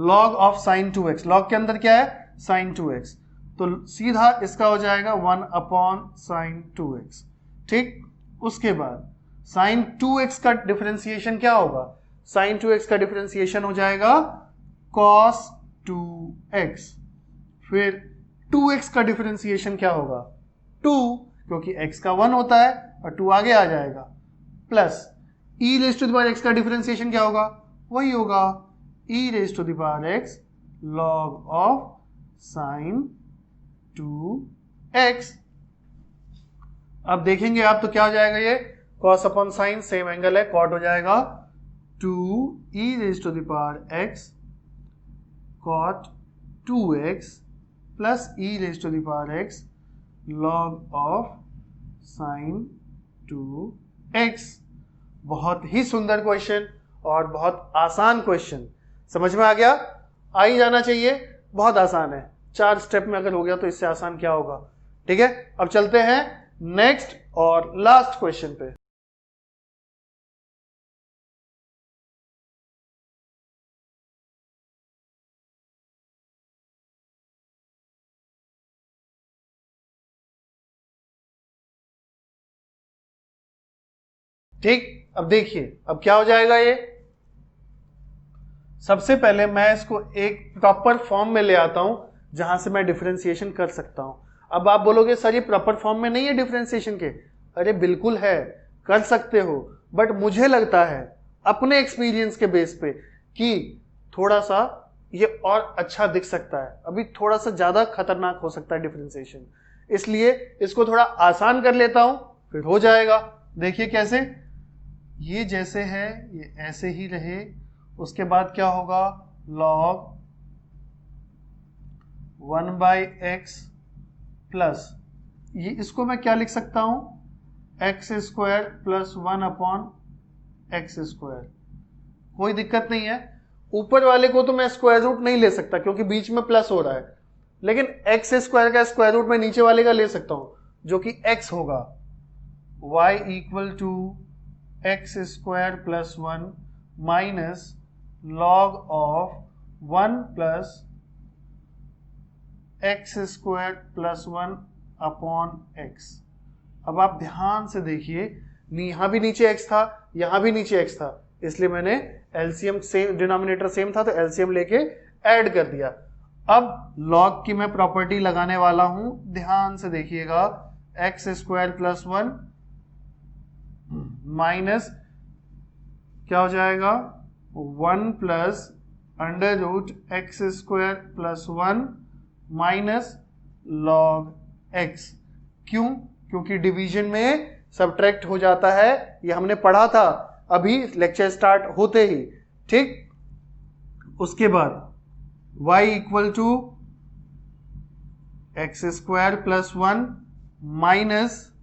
log of sine 2x, log के अंदर क्या है साइन 2x, तो सीधा इसका हो जाएगा 1 अपॉन साइन 2x। ठीक, उसके बाद साइन 2x का डिफरेंशिएशन क्या होगा, साइन 2x का डिफरेंशिएशन हो जाएगा cos 2x, फिर 2x का डिफरेंशिएशन क्या होगा 2, क्योंकि x का 1 होता है और 2 आगे आ जाएगा, plus e raise to the power x का डिफरेंशिएशन क्या होगा, वही होगा e raise to the power x log of sine 2x। अब देखेंगे आप तो क्या हो जाएगा, ये cos upon sine same angle है, कॉट हो जाएगा 2e raise to the power x cot 2x plus e raise to the power x log of sine 2x। बहुत ही सुंदर क्वेश्चन और बहुत आसान क्वेश्चन, समझ में आ गया? आ ही जाना चाहिए, बहुत आसान है। 4 स्टेप में अगर हो गया तो इससे आसान क्या होगा। ठीक है, अब चलते हैं नेक्स्ट और लास्ट क्वेश्चन पे। ठीक, अब देखिए अब क्या हो जाएगा। ये सबसे पहले मैं इसको एक प्रॉपर फॉर्म में ले आता हूं जहां से मैं डिफरेंशिएशन कर सकता हूं। अब आप बोलोगे सर ये प्रॉपर फॉर्म में नहीं है डिफरेंशिएशन के। अरे बिल्कुल है, कर सकते हो, बट मुझे लगता है अपने एक्सपीरियंस के बेस पे कि थोड़ा सा ये और अच्छा दिख सकता है, अभी थोड़ा सा ज्यादा खतरनाक हो सकता है डिफरेंशिएशन, इसलिए इसको थोड़ा आसान कर लेता हूं, फिर हो जाएगा। देखिए कैसे, ये जैसे है ये ऐसे ही रहे, उसके बाद क्या होगा, log 1/x प्लस ये, इसको मैं क्या लिख सकता हूं, x² प्लस 1/x²। कोई दिक्कत नहीं है। ऊपर वाले को तो मैं स्क्वायर रूट नहीं ले सकता क्योंकि बीच में प्लस हो रहा है, लेकिन x² का स्क्वायर रूट मैं नीचे वाले का ले सकता हूं जो कि x होगा। y equal to x² plus 1 minus log of 1 plus x² plus 1 upon x। अब आप ध्यान से देखिए, यहां भी नीचे x था, यहां भी नीचे x था, इसलिए मैंने एलसीएम सेम, डिनोमिनेटर सेम था तो एलसीएम लेके ऐड कर दिया। अब log की मैं प्रॉपर्टी लगाने वाला हूं, ध्यान से देखिएगा, x² प्लस 1 माइनस क्या हो जाएगा, 1 plus under root x² plus 1 minus log x। क्यों? क्योंकि डिवीजन में सबट्रैक्ट हो जाता है, ये हमने पढ़ा था अभी लेक्चर स्टार्ट होते ही। ठीक, उसके बाद y equal to x² plus 1 minus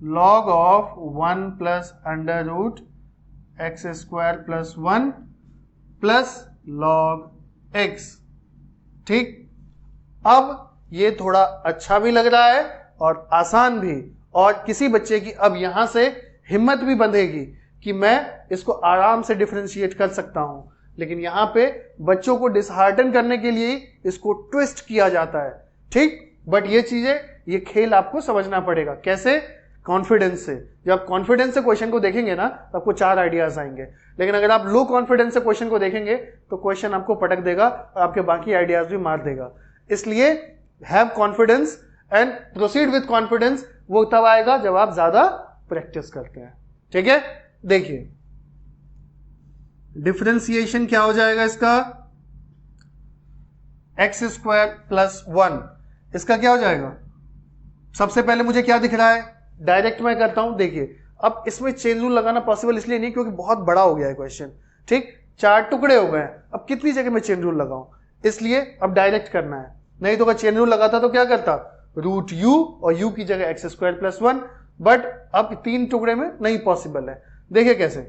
log of 1 plus under root x² plus 1 plus log x। ठीक, अब ये थोड़ा अच्छा भी लग रहा है और आसान भी, और किसी बच्चे की अब यहां से हिम्मत भी बंधेगी कि मैं इसको आराम से डिफरेंशिएट कर सकता हूं। लेकिन यहां पे बच्चों को डिसहार्टन करने के लिए इसको ट्विस्ट किया जाता है। ठीक, बट ये चीजें, ये खेल आपको समझना पड़ेगा। कैसे? कॉन्फिडेंस से। जब आप कॉन्फिडेंस से क्वेश्चन को देखेंगे ना तो आपको 4 आइडियाज आएंगे, लेकिन अगर आप लो कॉन्फिडेंस से क्वेश्चन को देखेंगे तो क्वेश्चन आपको पटक देगा और आपके बाकी आइडियाज भी मार देगा। इसलिए have confidence and proceed with confidence, वो तब आएगा जब आप ज्यादा प्रैक्टिस करते हैं। ठीक है, देखिए डिफरेंशिएशन क्या हो जाएगा इसका, x² प्लस 1, इसका क्या हो जाएगा। सबसे पहले मुझे क्या दिख रहा है, डायरेक्ट मैं करता हूं। देखिए अब इसमें चेन रूल लगाना पॉसिबल इसलिए नहीं क्योंकि बहुत बड़ा हो गया है क्वेश्चन। ठीक, 4 टुकड़े हो गए, अब कितनी जगह मैं चेन रूल लगाऊं, इसलिए अब डायरेक्ट करना है। नहीं तो अगर चेन रूल लगाता तो क्या करता, रूट u और u की जगह x² प्लस 1, बट अब 3 टुकड़े में नहीं पॉसिबल है। देखिए कैसे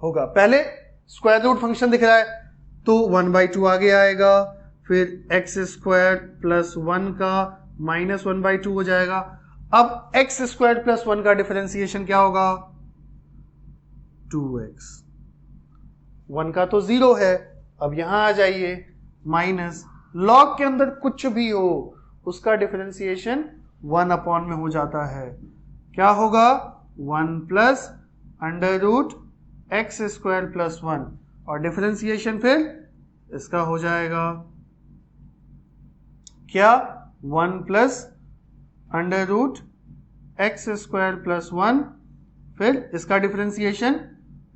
होगा, पहले स्क्वायर रूट फंक्शन दिख रहा है तो 1/2 आगे आएगा, फिर x² प्लस 1 का माइनस 1/2 हो जाएगा। अब x² प्लस 1 का डिफरेंशिएशन क्या होगा, 2x। 1 का तो 0 है, अब यहां आ जाइए, माइनस log के अंदर कुछ भी हो उसका डिफरेंशिएशन 1 अपॉन में हो जाता है। क्या होगा, 1 plus under root x² plus 1, और डिफरेंशिएशन फिर इसका हो जाएगा क्या, 1 plus under root x² plus 1, फिर इसका डिफरेंशिएशन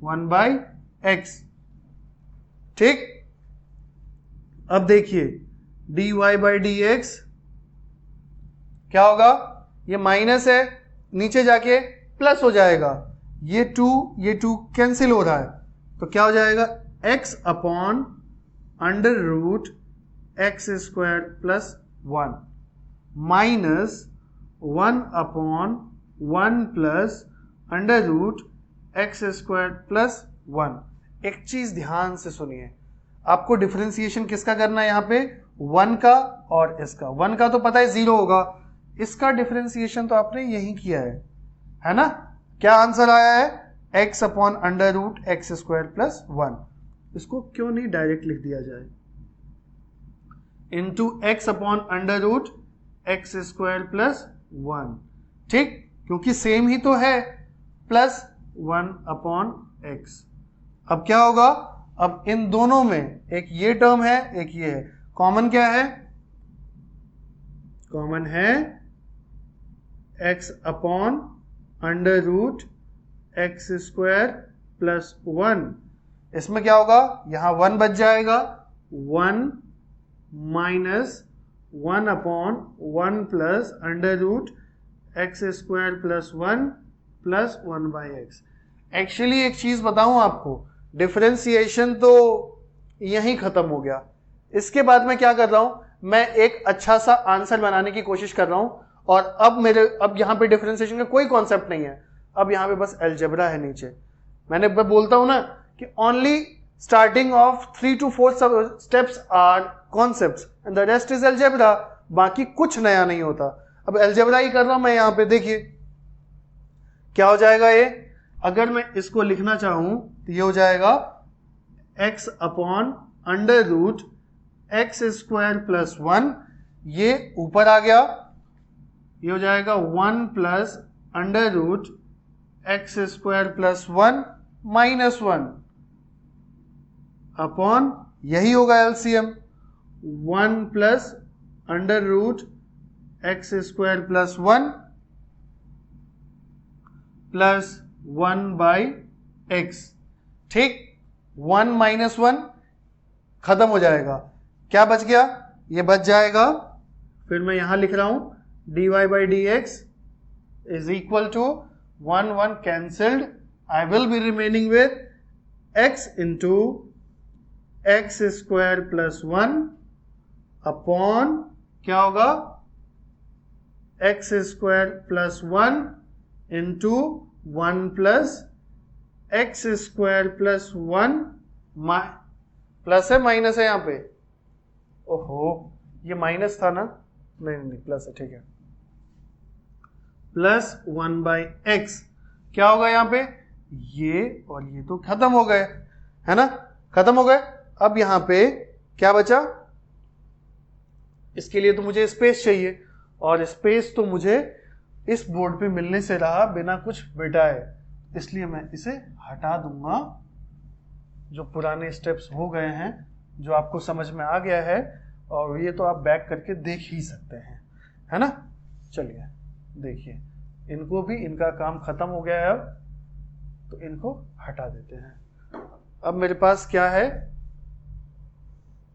1/x। ठीक, अब देखिए dy बाई डी एक्स क्या होगा, ये माइनस है, नीचे जाके प्लस हो जाएगा, ये टू कैंसिल हो रहा है, तो क्या हो जाएगा, x upon under root x square plus 1 minus 1 upon 1 plus under root x square plus 1। एक चीज ध्यान से सुनिए, आपको डिफरेंशिएशन किसका करना है, यहाँ पे 1 का और इसका। 1 का तो पता है 0 होगा, इसका डिफरेंशिएशन तो आपने यही किया है ना। क्या आंसर आया है, x upon under root x square plus 1। इसको क्यों नहीं डायरेक्ट लिख दिया जाए, into x upon under root x square plus 1, ठीक, क्योंकि सेम ही तो है, प्लस 1 अपॉन एक्स। अब क्या होगा, अब इन दोनों में एक ये टर्म है, एक ये है, कॉमन क्या है, कॉमन है x upon under root x square plus 1। इसमें क्या होगा, यहां 1 बच जाएगा, 1 minus 1 upon 1 plus under root x square plus 1 plus 1 by x. Actually एक चीज बताऊं आपको, डिफरेंशिएशन तो यहीं खत्म हो गया। इसके बाद मैं क्या कर रहा हूं, मैं एक अच्छा सा आंसर बनाने की कोशिश कर रहा हूं, और अब यहां पे डिफरेंशिएशन का कोई कॉन्सेप्ट नहीं है, अब यहां पे बस अलजेब्रा है नीचे। मैं बोलता हूं ना कि only starting off 3 to 4 steps are concepts and the rest is algebra, बाकी कुछ नया नहीं होता। अब अलजेब्रा ही कर रहा हूं मैं यहां पे, देखिए क्या हो जाएगा ये, अगर मैं इसको लिखना चाहूं तो ये हो जाएगा x upon under root x square plus 1, ये ऊपर आ गया, ये हो जाएगा 1 plus under root x square plus 1 minus 1 upon, यही होगा LCM, 1 plus under root x square plus 1 plus 1 by x, ठीक, 1 माइनस 1 खत्म हो जाएगा, क्या बच गया, ये बच जाएगा, फिर मैं यहां लिख रहा हूं dy by d x is equal to 1 cancelled, I will be remaining with x into x square plus 1 upon क्या होगा, x square plus 1 into 1 plus x square plus 1, plus है माइनस है यहां पे, ओहो ये माइनस था ना, नहीं प्लस है, ठीक है, प्लस 1 बाई एक्स, क्या होगा यहां पे, ये और ये तो खत्म हो गए, है ना, खत्म हो गए। अब यहां पे क्या बचा, इसके लिए तो मुझे स्पेस चाहिए, और स्पेस तो मुझे इस बोर्ड पे मिलने से रहा बिना कुछ बिटाए, इसलिए मैं इसे हटा दूंगा। जो पुराने स्टेप्स हो गए हैं, जो आपको समझ में आ गया है, और ये तो आप बैक करके देख ही सकते हैं, है ना। चलिए देखिए, इनको भी, इनका काम खत्म हो गया है, अब तो इनको हटा देते हैं। अब मेरे पास क्या है,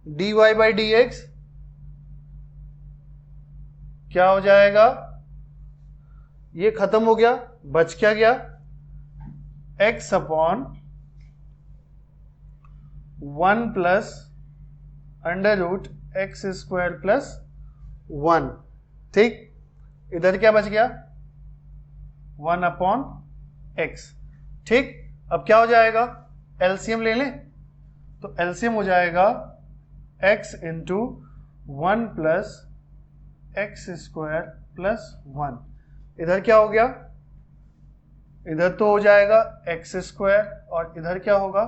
dy बाई डी एक्स क्या हो जाएगा, ये खत्म हो गया, बच क्या गया, x upon 1 plus under root x square plus 1, ठीक, इधर क्या बच गया, 1 अपॉन एक्स, ठीक। अब क्या हो जाएगा, एलसीएम ले लें, तो एलसीएम हो जाएगा x into 1 plus x square plus 1, इधर क्या हो गया, इधर तो हो जाएगा एक्स स्क्वायर, और इधर क्या होगा,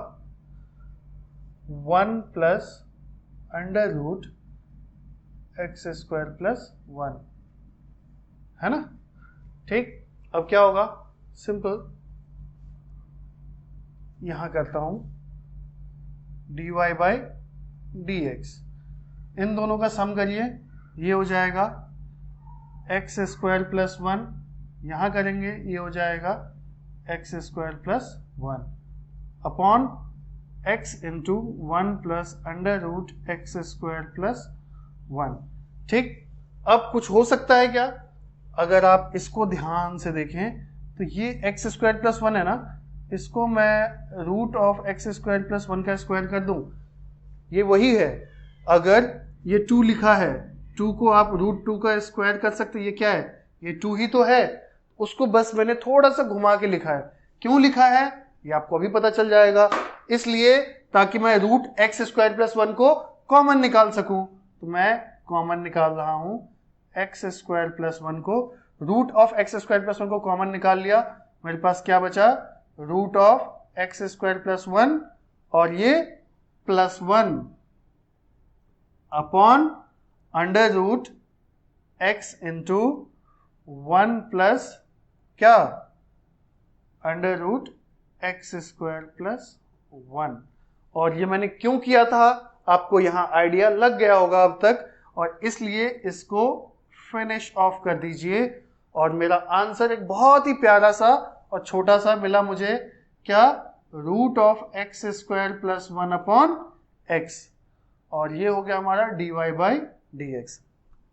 1 plus under root x square plus 1, है ना, ठीक। अब क्या होगा, सिंपल, यहां करता हूं dy बाई डी एक्स, इन दोनों का सम करिए, ये हो जाएगा एक्स स्क्वायर प्लस 1, यहां करेंगे ये हो जाएगा x square plus 1 upon x into 1 plus under root x square plus 1। ठीक, अब कुछ हो सकता है क्या? अगर आप इसको ध्यान से देखें तो ये एक्स स्क्वायर प्लस 1 है ना, इसको मैं root of x square plus 1 का स्क्वायर कर दूं, ये वही है। अगर ये 2 लिखा है, 2 को आप रूट 2 का स्क्वायर कर सकते, ये क्या है? ये 2 ही तो है। उसको बस मैंने थोड़ा सा घुमा के लिखा है। क्यों लिखा है ये आपको अभी पता चल जाएगा। इसलिए ताकि मैं रूट एक्स स्क्वायर प्लस 1 को कॉमन निकाल सकूं, तो मैं कॉमन निकाल रहा हूं एक्स स्क्वायर प्लस 1 को। Root of x square plus 1 को कॉमन निकाल लिया, मेरे पास क्या बचा? Root of x square plus 1 और ये plus 1 upon under root x into 1 plus क्या? Under root x square plus 1। और ये मैंने क्यों किया था आपको यहां आइडिया लग गया होगा अब तक, और इसलिए इसको फिनिश ऑफ कर दीजिए। और मेरा आंसर एक बहुत ही प्यारा सा और छोटा सा मिला मुझे, क्या? Root of x square plus 1 upon x, और ये हो गया हमारा dy बाई dx।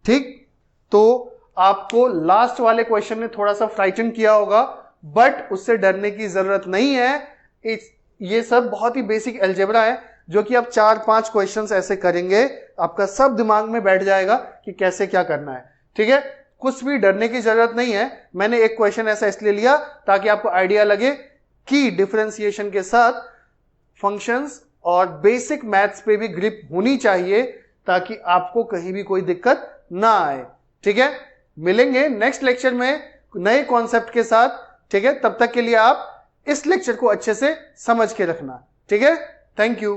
ठीक, तो आपको लास्ट वाले क्वेश्चन ने थोड़ा सा फ्राइटन किया होगा, बट उससे डरने की जरूरत नहीं है। ये सब बहुत ही बेसिक अलजेब्रा है, जो कि आप 4-5 क्वेश्चंस ऐसे करेंगे, आपका सब दिमाग में बैठ जाएगा कि कैसे क्या करना है। ठीक है, कुछ भी डरने की जरूरत नहीं है। मैंने एक क्वेश्चन ऐसा इसलिए लिया ताकि आपको आइडिया लगे कि डिफरेंशिएशन के साथ फंक्शंस और बेसिक मैथ्स पे भी ग्रिप होनी चाहिए, ताकि आपको कहीं भी कोई दिक्कत ना आए। ठीक है, मिलेंगे नेक्स्ट लेक्चर में नए कॉन्सेप्ट के साथ। ठीक है, तब तक के लिए आप इस लेक्चर को अच्छे से समझ के रखना। ठीक है, थैंक यू।